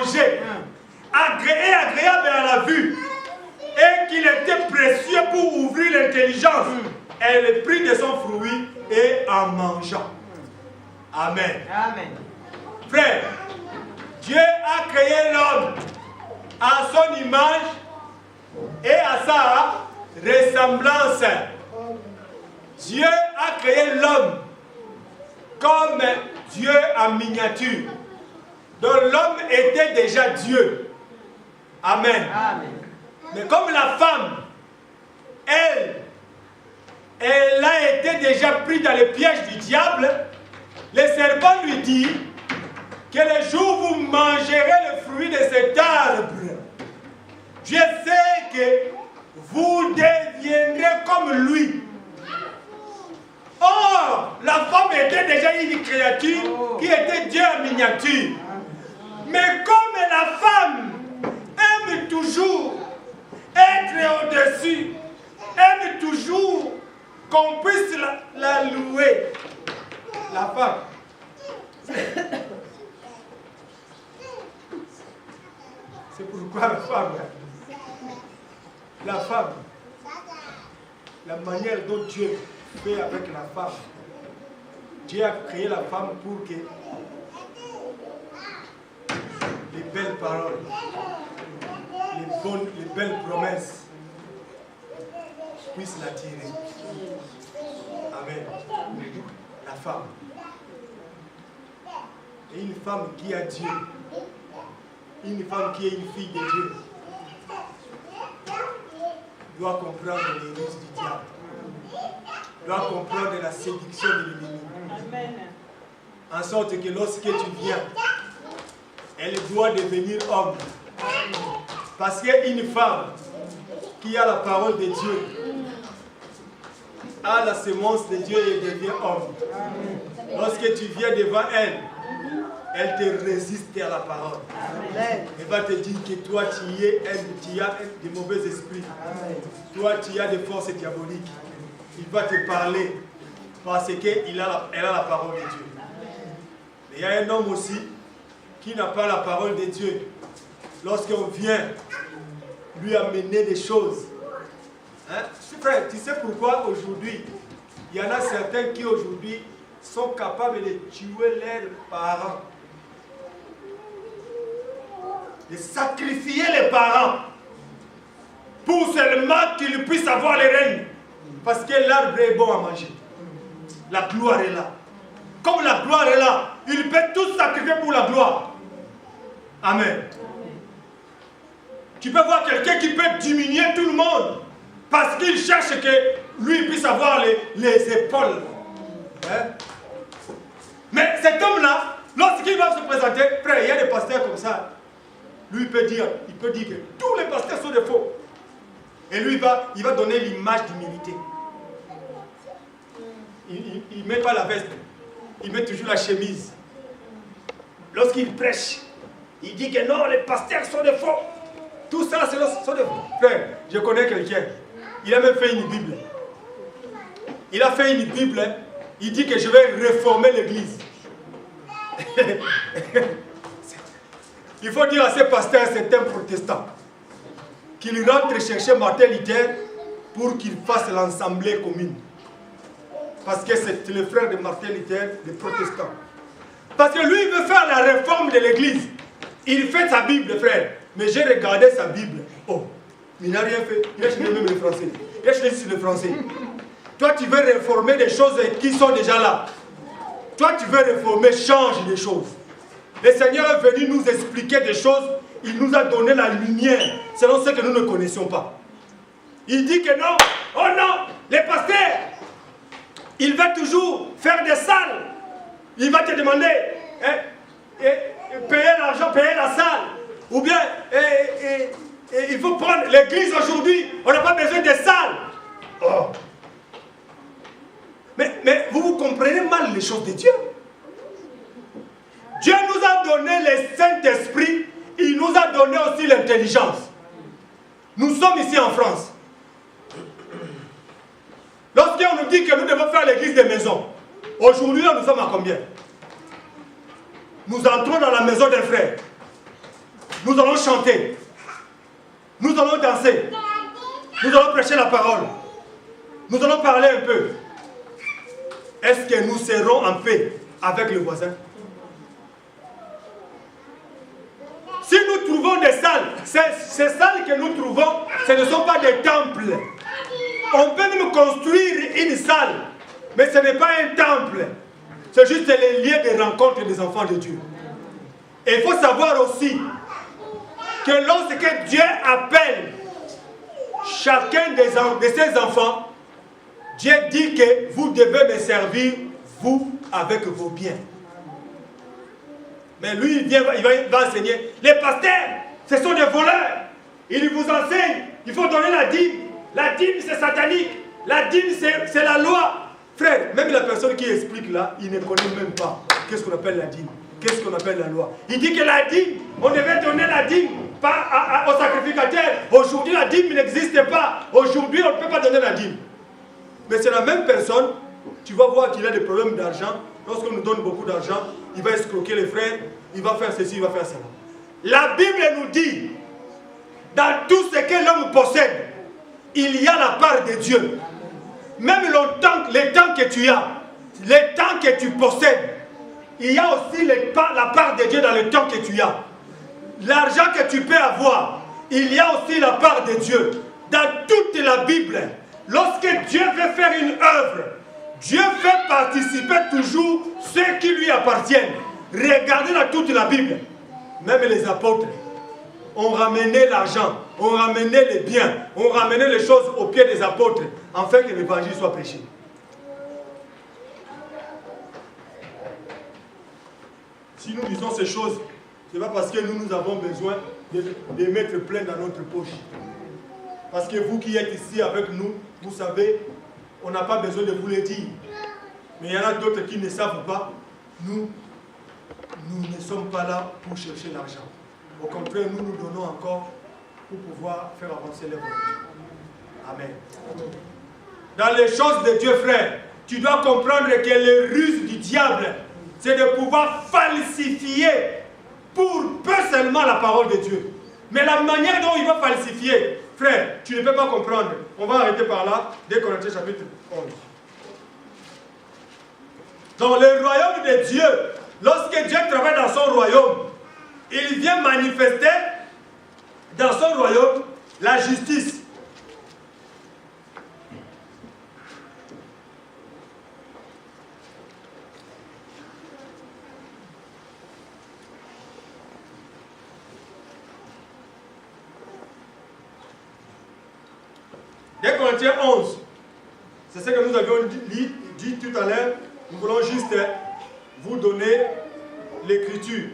manger, agréable à la vue, et qu'il était précieux pour ouvrir l'intelligence, elle prit de son fruit et en mangeant. Amen. Amen. Frère, Dieu a créé l'homme à son image et à sa ressemblance. Dieu a créé l'homme comme Dieu en miniature. Donc l'homme était déjà Dieu. Amen. Amen. Mais comme la femme, elle a été déjà prise dans le piège du diable, le serpent lui dit que le jour où vous mangerez le fruit de cet arbre, je sais que vous deviendrez comme lui. Or, la femme était déjà une créature qui était Dieu en miniature. Mais comme la femme aime toujours être au-dessus, aime toujours qu'on puisse la louer, la femme. C'est pourquoi la femme, la manière dont Dieu fait avec la femme, Dieu a créé la femme pour que les belles paroles, les belles promesses puissent l'attirer. Amen. La femme. Et une femme qui a Dieu, une femme qui est une fille de Dieu, doit comprendre les ruses du diable, doit comprendre la séduction de l'ennemi. En sorte que lorsque tu viens, elle doit devenir homme. Parce qu'une femme qui a la parole de Dieu a la semence de Dieu et devient homme. Lorsque tu viens devant elle, elle te résiste à la parole. Elle va te dire que toi tu as des mauvais esprits. Toi tu as des forces diaboliques. Il va te parler parce qu'elle a la parole de Dieu. Mais il y a un homme aussi qui n'a pas la parole de Dieu. Lorsqu'on vient lui amener des choses. Hein? Frère, tu sais pourquoi aujourd'hui, il y en a certains qui aujourd'hui sont capables de tuer leurs parents. De sacrifier les parents pour seulement qu'ils puissent avoir les règnes. Parce que l'arbre est bon à manger. La gloire est là. Comme la gloire est là, ils peuvent tous sacrifier pour la gloire. Amen. Tu peux voir quelqu'un qui peut diminuer tout le monde parce qu'il cherche que lui puisse avoir les épaules. Hein? Mais cet homme-là, lorsqu'il va se présenter, frère, il y a des pasteurs comme ça. Lui, il peut dire que tous les pasteurs sont des faux. Et lui, il va donner l'image d'humilité. Il ne met pas la veste. Il met toujours la chemise. Lorsqu'il prêche, il dit que non, les pasteurs sont des faux. Tout ça, sont des faux. Frère, je connais quelqu'un. Il a même fait une Bible. Il a fait une Bible. Il dit que je vais réformer l'église. Il faut dire à ces pasteurs, c'est un protestant, qu'il rentre chercher Martin Luther pour qu'il fasse l'assemblée commune. Parce que c'est le frère de Martin Luther, le protestant. Parce que lui, il veut faire la réforme de l'église. Il fait sa Bible, frère. Mais j'ai regardé sa Bible. Oh, il n'a rien fait. Il a cherché même le français. Il a cherché sur le français. Toi, tu veux réformer des choses qui sont déjà là. Toi, tu veux réformer, change les choses. Le Seigneur est venu nous expliquer des choses. Il nous a donné la lumière selon ce que nous ne connaissions pas. Il dit que non, oh non, les pasteurs, il va toujours faire des salles. Il va te demander, payer l'argent, payer la salle. Ou bien, il faut prendre l'église aujourd'hui. On n'a pas besoin de salles. Oh. Mais vous comprenez mal les choses de Dieu. Dieu nous a donné le Saint-Esprit. Il nous a donné aussi l'intelligence. Nous sommes ici en France. Lorsqu'on nous dit que nous devons faire l'église des maisons, aujourd'hui, nous sommes à combien? Nous entrons dans la maison d'un frère. nous allons chanter, nous allons danser, nous allons prêcher la parole, nous allons parler un peu. Est-ce que nous serons en paix avec le voisin? Si nous trouvons des salles, ces salles que nous trouvons, ce ne sont pas des temples. On peut même construire une salle, mais ce n'est pas un temple. C'est juste les lieux de rencontre des enfants de Dieu. Et il faut savoir aussi que lorsque Dieu appelle chacun de ses enfants, Dieu dit que vous devez me servir, vous, avec vos biens. Mais lui, il va enseigner. Les pasteurs, ce sont des voleurs. Il vous enseigne, il faut donner la dîme. La dîme, c'est satanique. La dîme, c'est la loi. Frère, même la personne qui explique là, il ne connaît même pas qu'est-ce qu'on appelle la dîme. Qu'est-ce qu'on appelle la loi. Il dit que la dîme, on devait donner la dîme au sacrificateur. Aujourd'hui, la dîme n'existe pas. Aujourd'hui, on ne peut pas donner la dîme. Mais c'est la même personne, tu vas voir qu'il a des problèmes d'argent. Lorsqu'on nous donne beaucoup d'argent, il va escroquer les frères, il va faire ceci, il va faire cela. La Bible nous dit, dans tout ce que l'homme possède, il y a la part de Dieu. Même les temps que tu as, les temps que tu possèdes, il y a aussi la part de Dieu dans le temps que tu as. L'argent que tu peux avoir, il y a aussi la part de Dieu. Dans toute la Bible, lorsque Dieu veut faire une œuvre, Dieu fait participer toujours ceux qui lui appartiennent. Regardez dans toute la Bible. Même les apôtres ont ramené l'argent, ont ramené les biens, ont ramené les choses aux pieds des apôtres, afin que l'évangile soit prêché. Si nous disons ces choses, ce n'est pas parce que nous avons besoin de mettre plein dans notre poche. Parce que vous qui êtes ici avec nous, vous savez, on n'a pas besoin de vous le dire. Mais il y en a d'autres qui ne savent pas. Nous ne sommes pas là pour chercher l'argent. Au contraire, nous nous donnons encore pour pouvoir faire avancer l'évangile. Amen. Dans les choses de Dieu, frère, tu dois comprendre que les ruses du diable, c'est de pouvoir falsifier pour peu seulement la parole de Dieu. Mais la manière dont il va falsifier, frère, tu ne peux pas comprendre. On va arrêter par là, dès Corinthiens chapitre 11. Dans le royaume de Dieu, lorsque Dieu travaille dans son royaume, il vient manifester dans son royaume la justice. Dès Corinthiens 11, c'est ce que nous avions dit tout à l'heure. Nous voulons juste vous donner l'écriture.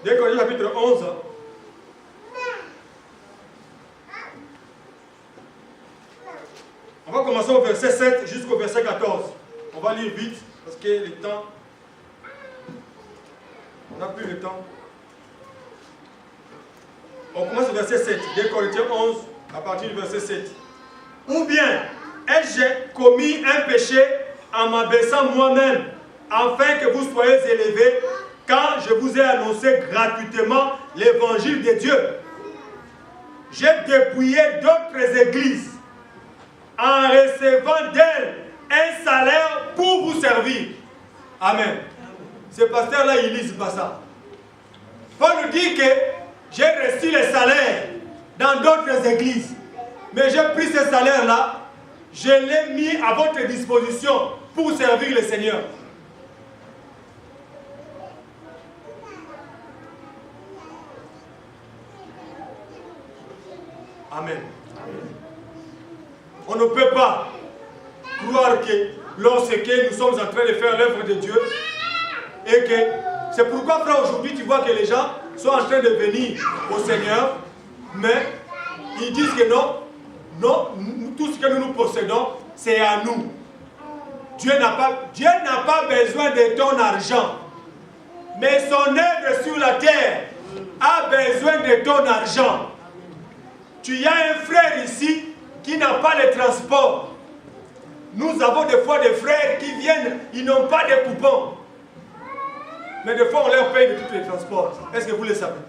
Dès Corinthiens chapitre 11, on va commencer au verset 7 jusqu'au verset 14. On va lire vite parce que le temps, on n'a plus le temps. On commence au verset 7, dès Corinthiens 11, à partir du verset 7. Ou bien, ai-je commis un péché en m'abaissant moi-même, afin que vous soyez élevés, quand je vous ai annoncé gratuitement l'évangile de Dieu? J'ai dépouillé d'autres églises en recevant d'elles un salaire pour vous servir. Amen. Ce pasteur-là, il lise pas ça. Paul nous dit que j'ai reçu les salaires dans d'autres églises. Mais j'ai pris ce salaire-là, je l'ai mis à votre disposition pour servir le Seigneur. Amen. On ne peut pas croire que lorsque nous sommes en train de faire l'œuvre de Dieu, et que c'est pourquoi, frère, aujourd'hui, tu vois que les gens sont en train de venir au Seigneur, mais ils disent que non, tout ce que nous possédons, c'est à nous. Dieu n'a pas besoin de ton argent, mais son œuvre sur la terre a besoin de ton argent. Tu as un frère ici qui n'a pas de transport. Nous avons des fois des frères qui viennent, ils n'ont pas de coupons. Mais des fois, on leur paye de tous les transports. Est-ce que vous le savez?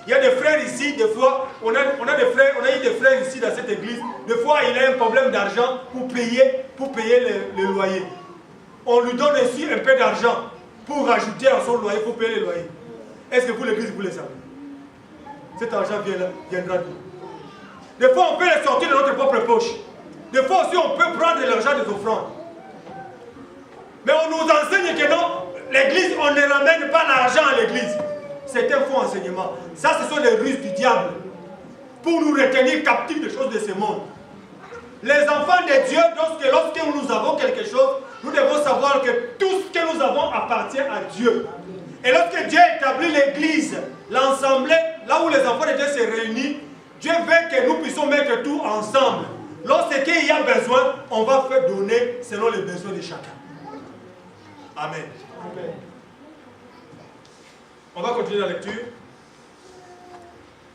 Il y a des frères ici, des fois, on a eu des frères ici dans cette église. Des fois, il a un problème d'argent pour payer le loyer. On lui donne aussi un peu d'argent pour rajouter à son loyer, pour payer le loyer. Est-ce que vous, l'église, vous le savez? Cet argent viendra d'où? Des fois, on peut les sortir de notre propre poche. Des fois aussi, on peut prendre de l'argent des offrandes. Mais on nous enseigne que non, l'église, on ne ramène pas l'argent à l'église. C'est un faux enseignement. Ça, ce sont les ruses du diable pour nous retenir captifs des choses de ce monde. Les enfants de Dieu, lorsque nous avons quelque chose, nous devons savoir que tout ce que nous avons appartient à Dieu. Et lorsque Dieu établit l'église, l'assemblée, là où les enfants de Dieu se réunissent, Dieu veut que nous puissions mettre tout ensemble. Lorsqu'il y a besoin, on va faire donner selon les besoins de chacun. Amen. Amen. On va continuer la lecture.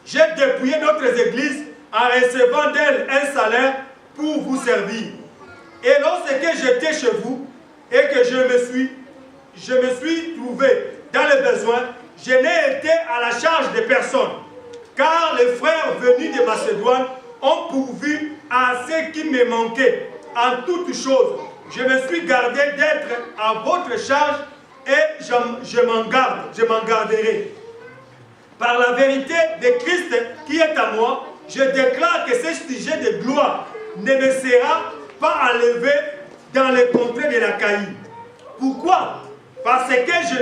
J'ai dépouillé d'autres églises en recevant d'elles un salaire pour vous servir. Et lorsque j'étais chez vous et que je me suis trouvé dans les besoins, je n'ai été à la charge de personne, car les frères venus de Macédoine ont pourvu à ce qui me manquait. En toutes choses, je me suis gardé d'être à votre charge et je m'en garderai. Par la vérité de Christ qui est à moi, je déclare que ce sujet de gloire ne me sera pas enlevé dans les contrées de l'Achaïe. Pourquoi? Parce que je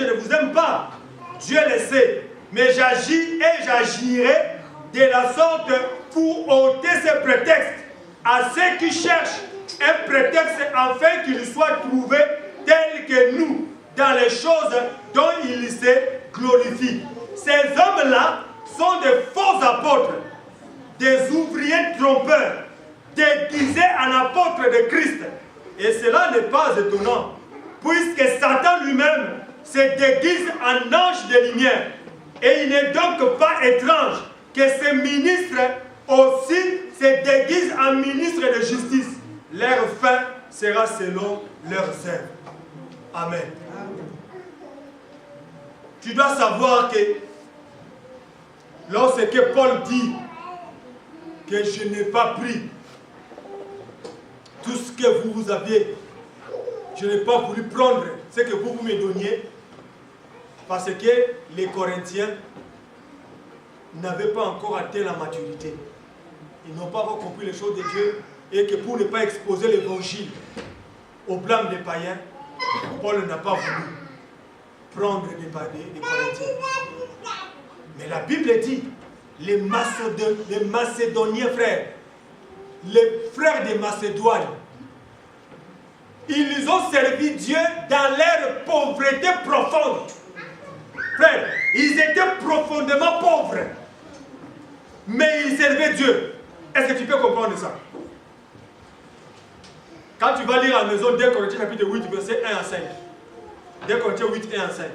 ne vous aime pas. Dieu le sait. Mais j'agis et j'agirai de la sorte pour ôter ce prétexte à ceux qui cherchent un prétexte afin qu'il soit trouvé tel que nous, dans les choses dont il se glorifie. Ces hommes-là sont des faux apôtres, des ouvriers trompeurs, déguisés en apôtres de Christ. Et cela n'est pas étonnant, puisque Satan lui-même se déguise en ange de lumière. Et il n'est donc pas étrange que ces ministres aussi se déguisent en ministres de justice. Leur fin sera selon leurs œuvres. Amen. Tu dois savoir que lorsque Paul dit que je n'ai pas pris tout ce que vous aviez, je n'ai pas voulu prendre ce que vous me donniez, parce que les Corinthiens n'avaient pas encore atteint la maturité. Ils n'ont pas encore compris les choses de Dieu, et que pour ne pas exposer l'évangile au blâme des païens, Paul n'a pas voulu prendre des Corinthiens. Mais la Bible dit, les Macédoniens frères, les frères de Macédoine, ils ont servi Dieu dans leur pauvreté profonde. Frère, ils étaient profondément pauvres, mais ils servaient Dieu. Est-ce que tu peux comprendre ça? Quand tu vas lire à la maison 2 Corinthiens chapitre 8, verset 1 à 5. 2 Corinthiens 8, 1 à 5.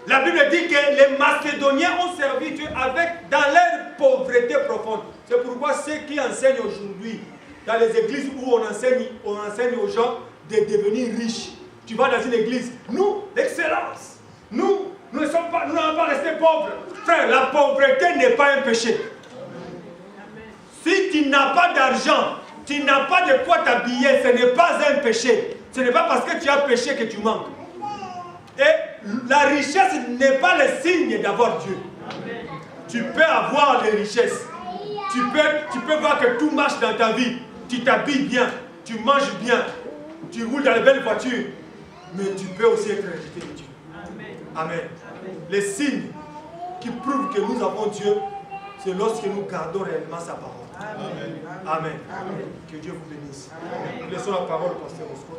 La Bible dit que les Macédoniens ont servi Dieu dans leur pauvreté profonde. C'est pourquoi ceux qui enseignent aujourd'hui, dans les églises où on enseigne aux gens de devenir riches. Tu vas dans une église, nous, l'excellence, nous n'allons pas rester pauvres. Frère, la pauvreté n'est pas un péché. Si tu n'as pas d'argent, tu n'as pas de quoi t'habiller, ce n'est pas un péché. Ce n'est pas parce que tu as péché que tu manques. Et la richesse n'est pas le signe d'avoir Dieu. Tu peux avoir les richesses. Tu peux voir que tout marche dans ta vie. Tu t'habilles bien, tu manges bien, tu roules dans les belles voitures. Mais tu peux aussi être rejeté de Dieu. Amen. Les signes qui prouvent que nous avons Dieu, c'est lorsque nous gardons réellement sa parole. Amen. Amen. Amen. Que Dieu vous bénisse. Nous laissons la parole au pasteur Roscoe.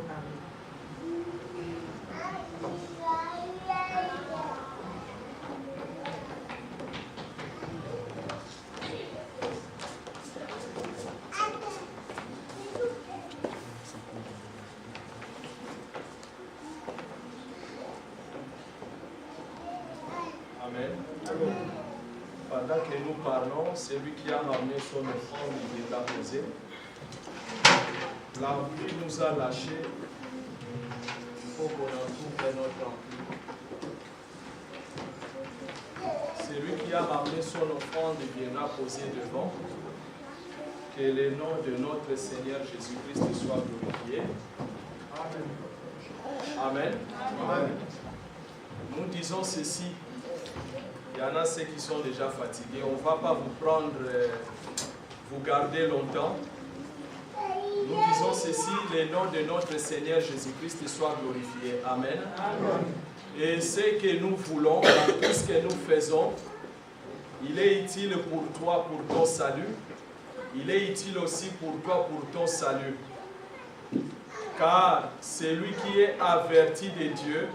Pendant que nous parlons, celui qui a ramené son offrande il est apposé. La pluie nous a lâchés. Il faut être rempli. Celui qui a ramené son offrande viendra poser devant. Que le nom de notre Seigneur Jésus-Christ soit glorifié. Amen. Amen. Nous disons ceci. Il y en a ceux qui sont déjà fatigués. On ne va pas vous prendre, vous garder longtemps. Nous disons ceci, le nom de notre Seigneur Jésus-Christ soit glorifié. Amen. Amen. Et ce que nous voulons, dans tout ce que nous faisons, il est utile pour toi, pour ton salut. Il est utile aussi pour toi, pour ton salut. Car celui qui est averti de Dieu,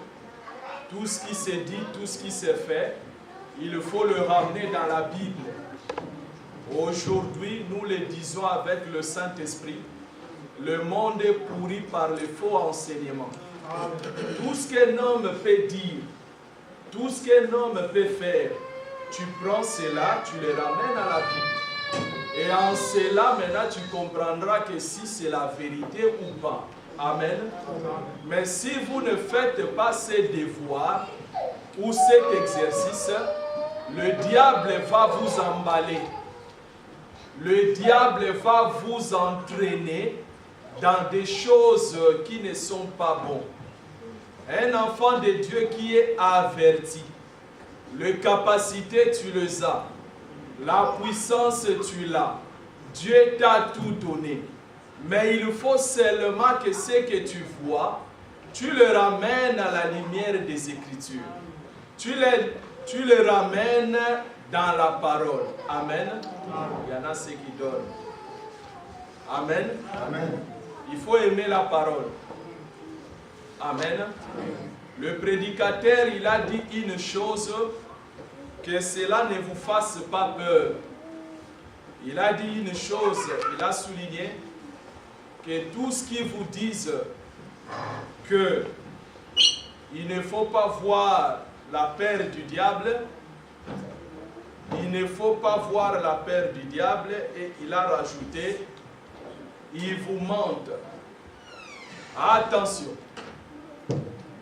tout ce qui se dit, tout ce qui se fait, il faut le ramener dans la Bible. Aujourd'hui, nous le disons avec le Saint-Esprit, le monde est pourri par les faux enseignements. Tout ce qu'un homme peut dire, tout ce qu'un homme peut faire, tu prends cela, tu le ramènes à la Bible. Et en cela, maintenant, tu comprendras que si c'est la vérité ou pas. Amen. Mais si vous ne faites pas ces devoirs ou cet exercice, le diable va vous emballer. Le diable va vous entraîner dans des choses qui ne sont pas bonnes. Un enfant de Dieu qui est averti, les capacités, tu les as. La puissance, tu l'as. Dieu t'a tout donné. Mais il faut seulement que ce que tu vois, tu le ramènes à la lumière des Écritures. Tu le ramènes dans la parole. Amen. Il y en a ceux qui dorment. Amen. Amen. Il faut aimer la parole. Amen. Le prédicateur, il a dit une chose, que cela ne vous fasse pas peur. Il a dit une chose, il a souligné que tout ce qui vous disent que il ne faut pas voir la peur du diable, il ne faut pas voir la peur du diable, et il a rajouté, il vous mentent. Attention,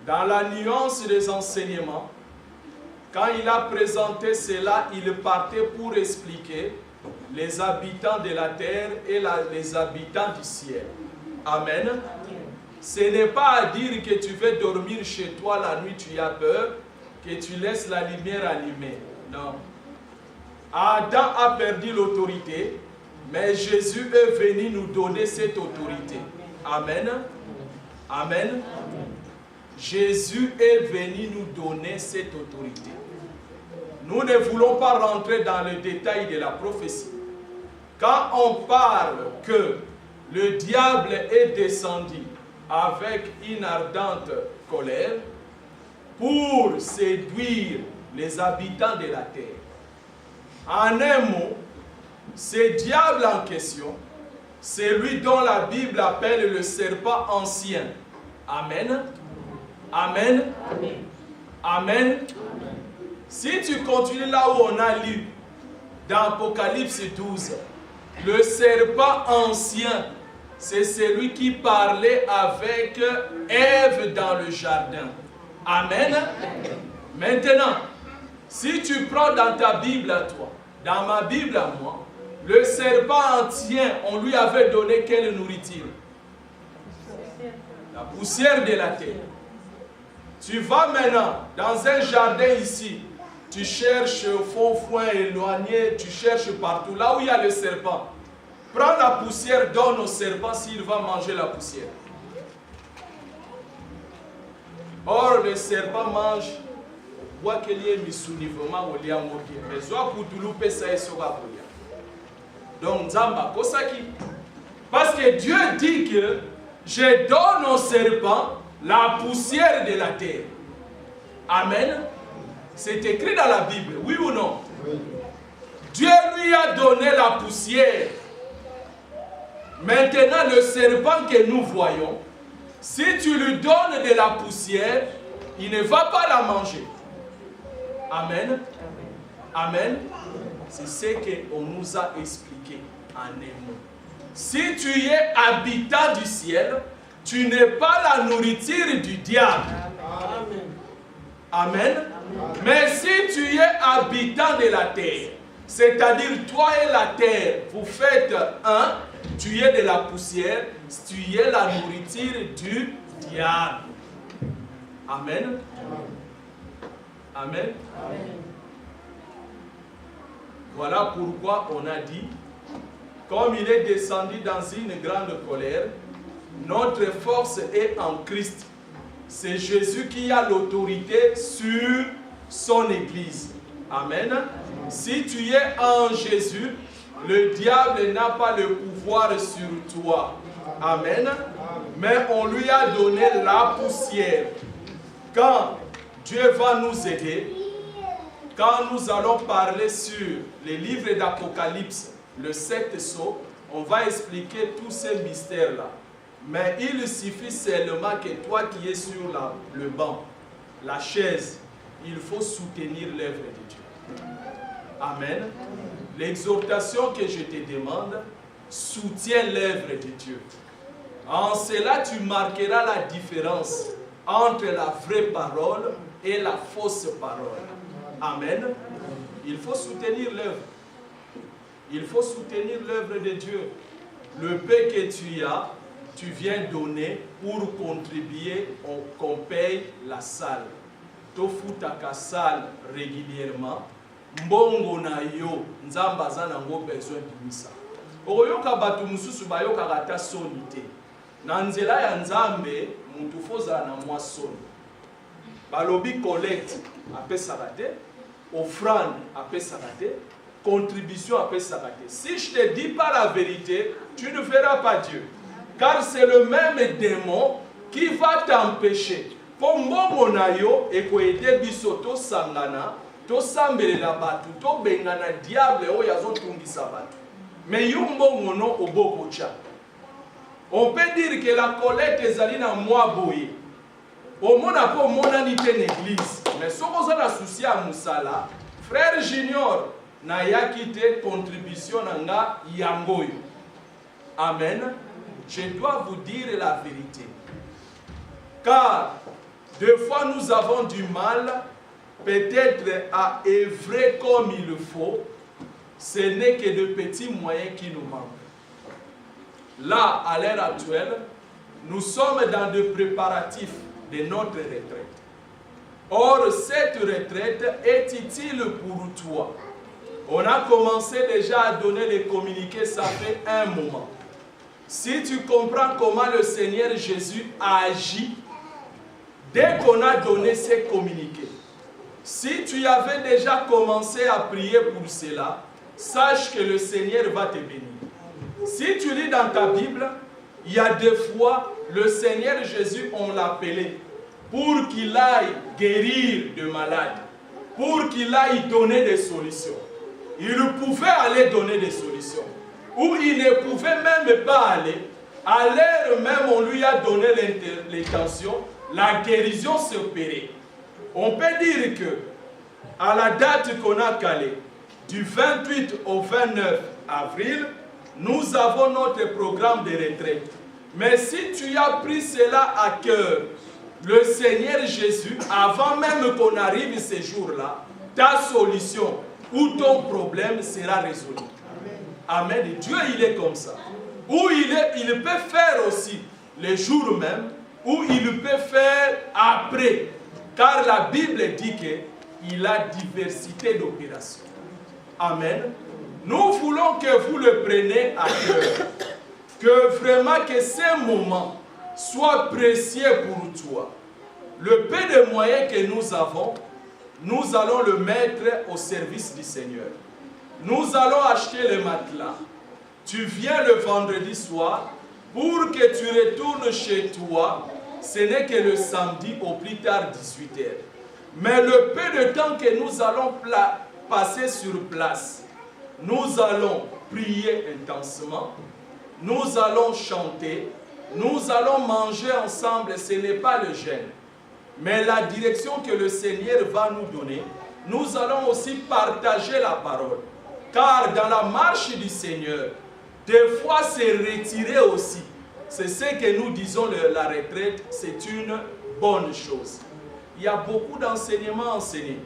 dans la nuance des enseignements, quand il a présenté cela, il partait pour expliquer les habitants de la terre et les habitants du ciel. Amen. Ce n'est pas à dire que tu veux dormir chez toi la nuit, tu as peur, que tu laisses la lumière allumée. Non. Adam a perdu l'autorité, mais Jésus est venu nous donner cette autorité. Amen. Amen. Jésus est venu nous donner cette autorité. Nous ne voulons pas rentrer dans le détail de la prophétie. Quand on parle que le diable est descendu avec une ardente colère pour séduire les habitants de la terre, en un mot, ce diable en question, c'est lui dont la Bible appelle le serpent ancien. Amen. Amen. Amen. Amen. Si tu continues là où on a lu, dans Apocalypse 12, le serpent ancien, c'est celui qui parlait avec Ève dans le jardin. Amen. Maintenant, si tu prends dans ta Bible à toi, dans ma Bible à moi, le serpent ancien, on lui avait donné quelle nourriture? La poussière de la terre. Tu vas maintenant dans un jardin ici, tu cherches au fond éloigné, tu cherches partout, là où il y a le serpent. Prends la poussière, donne au serpent s'il va manger la poussière. Or, le serpent mange, voit qu'il y a missounivement au liam au pied. Mais soit Koutulu pesa et sera. Donc, Zamba, Kosaki. Parce que Dieu dit que je donne au serpent la poussière de la terre. Amen. C'est écrit dans la Bible, oui ou non? Oui. Dieu lui a donné la poussière. Maintenant, le serpent que nous voyons, si tu lui donnes de la poussière, il ne va pas la manger. Amen. Amen. C'est ce qu'on nous a expliqué en un mot. Si tu es habitant du ciel, tu n'es pas la nourriture du diable. Amen. Amen. Mais si tu es habitant de la terre, c'est-à-dire toi et la terre, vous faites un, tu es de la poussière, tu es la nourriture du diable. Amen. Amen. Voilà pourquoi on a dit, comme il est descendu dans une grande colère, notre force est en Christ. C'est Jésus qui a l'autorité sur son Église. Amen. Si tu es en Jésus, le diable n'a pas le pouvoir sur toi. Amen. Mais on lui a donné la poussière. Quand Dieu va nous aider, quand nous allons parler sur les livres d'Apocalypse, le 7 sceaux, on va expliquer tous ces mystères-là. Mais il suffit seulement que toi qui es sur le banc, la chaise, il faut soutenir l'œuvre de Dieu. Amen. L'exhortation que je te demande, soutiens l'œuvre de Dieu. En cela, tu marqueras la différence entre la vraie parole et la fausse parole. Amen. Il faut soutenir l'œuvre. Il faut soutenir l'œuvre de Dieu. Le peu que tu as, tu viens donner pour contribuer qu'on paye la salle. Tofutaka salle régulièrement. Mbongo na yo, nzamba za nango besoin d'imisa. Oyoka batu mususu bayoka kata sonite. Na nzela ya nzambe, mutu foza na mwa soni. Balobi collecte, apesaka te. Offrande, apesaka te. Contribution, apesaka te. Si je te dis pas la vérité, tu ne verras pas Dieu. Car c'est le même démon qui va t'empêcher. Pour mbongo na yo, eko ete biso to sangana, to sambelela batu, to bengana diable o yazo tungisa batu. Mais yo mbongo no oboko cha. On peut dire que la collecte ezali na mwa boye. Omona po mona ni te l'église. Mais soko za na souci a musala, frère Junior na yaki te contribution na nga yangoyo. Amen. Je dois vous dire la vérité. Car des fois nous avons du mal peut-être à œuvrer comme il le faut. Ce n'est que de petits moyens qui nous manquent. Là, à l'heure actuelle, nous sommes dans des préparatifs de notre retraite. Or, cette retraite est utile pour toi. On a commencé déjà à donner les communiqués, ça fait un moment. Si tu comprends comment le Seigneur Jésus a agi, dès qu'on a donné ces communiqués, si tu avais déjà commencé à prier pour cela, sache que le Seigneur va te bénir. Si tu lis dans ta Bible, il y a des fois, le Seigneur Jésus, on l'appelait pour qu'il aille guérir de malades, pour qu'il aille donner des solutions. Il pouvait aller donner des solutions. Où il ne pouvait même pas aller, à l'heure même on lui a donné l'intention, la guérison s'opérait. On peut dire que, à la date qu'on a calée, du 28 au 29 avril, nous avons notre programme de retraite. Mais si tu as pris cela à cœur, le Seigneur Jésus, avant même qu'on arrive ce jour-là, ta solution ou ton problème sera résolu. Amen. Et Dieu, il est comme ça. Ou il peut faire aussi le jour même, ou il peut faire après. Car la Bible dit qu'il a diversité d'opérations. Amen. Nous voulons que vous le preniez à cœur. Que vraiment que ces moments soient précieux pour toi. Le peu de moyens que nous avons, nous allons le mettre au service du Seigneur. Nous allons acheter le matelas. Tu viens le vendredi soir pour que tu retournes chez toi. Ce n'est que le samedi au plus tard 18h. Mais le peu de temps que nous allons passer sur place, nous allons prier intensément, nous allons chanter, nous allons manger ensemble. Ce n'est pas le jeûne, mais la direction que le Seigneur va nous donner. Nous allons aussi partager la parole. Car dans la marche du Seigneur, des fois c'est retiré aussi. C'est ce que nous disons, la retraite, c'est une bonne chose. il y a beaucoup d'enseignements à enseigner.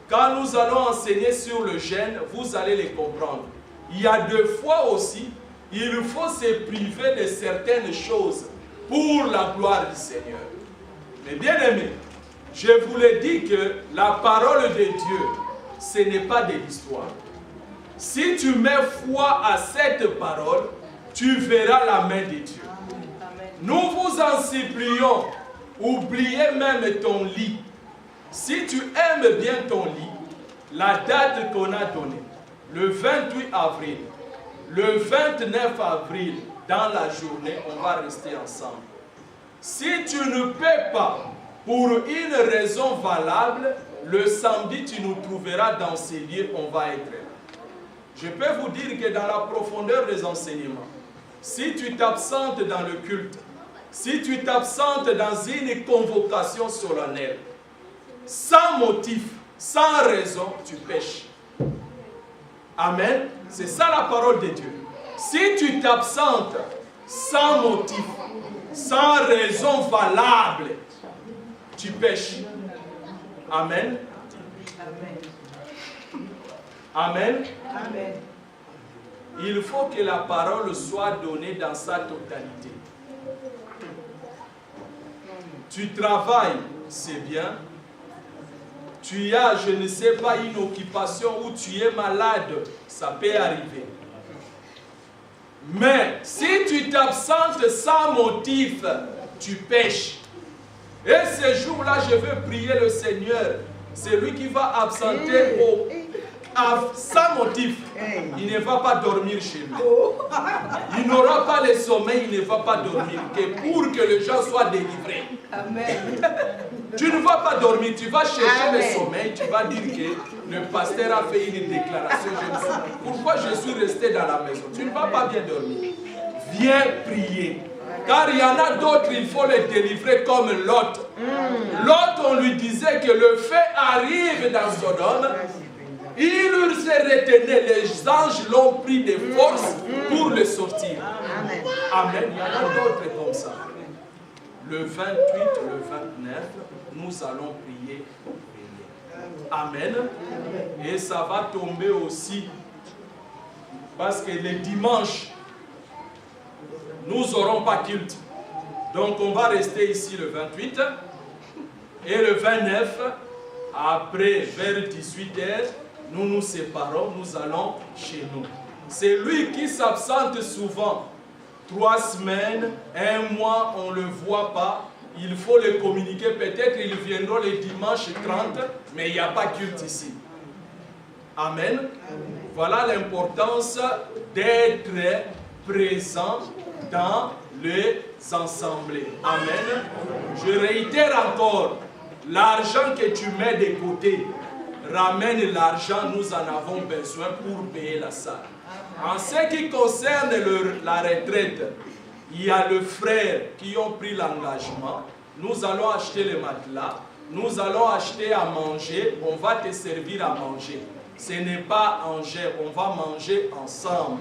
Quand nous allons enseigner sur le jeûne, vous allez les comprendre. Il y a deux fois aussi, il faut se priver de certaines choses pour la gloire du Seigneur. Mais bien aimé, je vous l'ai dit que la parole de Dieu, ce n'est pas de l'histoire. Si tu mets foi à cette parole, tu verras la main de Dieu. Nous vous en supplions, oubliez même ton lit. Si tu aimes bien ton lit, la date qu'on a donnée, le 28 avril, le 29 avril, dans la journée, on va rester ensemble. Si tu ne peux pas, pour une raison valable, le samedi, tu nous trouveras dans ces lieux, on va être là. Je peux vous dire que dans la profondeur des enseignements, si tu t'absentes dans le culte, si tu t'absentes dans une convocation solennelle, sans motif, sans raison, tu pêches. Amen. C'est ça la parole de Dieu. Si tu t'absentes sans motif, sans raison valable, tu pêches. Amen. Amen. Amen. Il faut que la parole soit donnée dans sa totalité. Tu travailles, c'est bien. Tu as, je ne sais pas, une occupation où tu es malade, ça peut arriver. Mais si tu t'absentes sans motif, tu pêches. Et ce jour-là, je veux prier le Seigneur. C'est lui qui va absenter sans motif. Il ne va pas dormir chez lui. Il n'aura pas le sommeil, il ne va pas dormir. Que pour que les gens soient délivrés. Amen. Tu ne vas pas dormir, tu vas chercher le sommeil, tu vas dire que le pasteur a fait une déclaration. Pourquoi je suis resté dans la maison? Tu ne vas pas bien dormir. Viens prier. Car il y en a d'autres, il faut les délivrer comme Lot. Lot, on lui disait que le feu arrive dans Sodome. Il se retenait, les anges l'ont pris de force pour le sortir. Amen. Il y en a d'autres comme ça. Le 28, le 29, nous allons prier. Amen. Et ça va tomber aussi. Parce que le dimanche, nous n'aurons pas culte. Donc on va rester ici le 28. Et le 29, après, vers 18h, nous nous séparons, nous allons chez nous. C'est lui qui s'absente souvent. 3 semaines, 1 mois, on ne le voit pas. Il faut le communiquer. Peut-être ils viendront le dimanche 30, mais il n'y a pas culte ici. Amen. Voilà l'importance d'être présent dans les assemblées. Amen. Je réitère encore, l'argent que tu mets de côté, ramène l'argent, nous en avons besoin pour payer la salle. En ce qui concerne la retraite, il y a les frères qui ont pris l'engagement. Nous allons acheter les matelas, nous allons acheter à manger, on va te servir à manger. Ce n'est pas en jet, on va manger ensemble.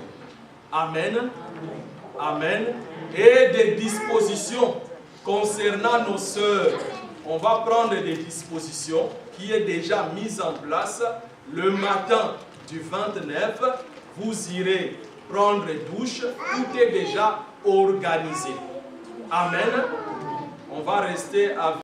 Amen. Amen. Et des dispositions concernant nos sœurs. On va prendre des dispositions qui est déjà mises en place. Le matin du 29, vous irez prendre douche. Tout est déjà organisé. Amen. On va rester avec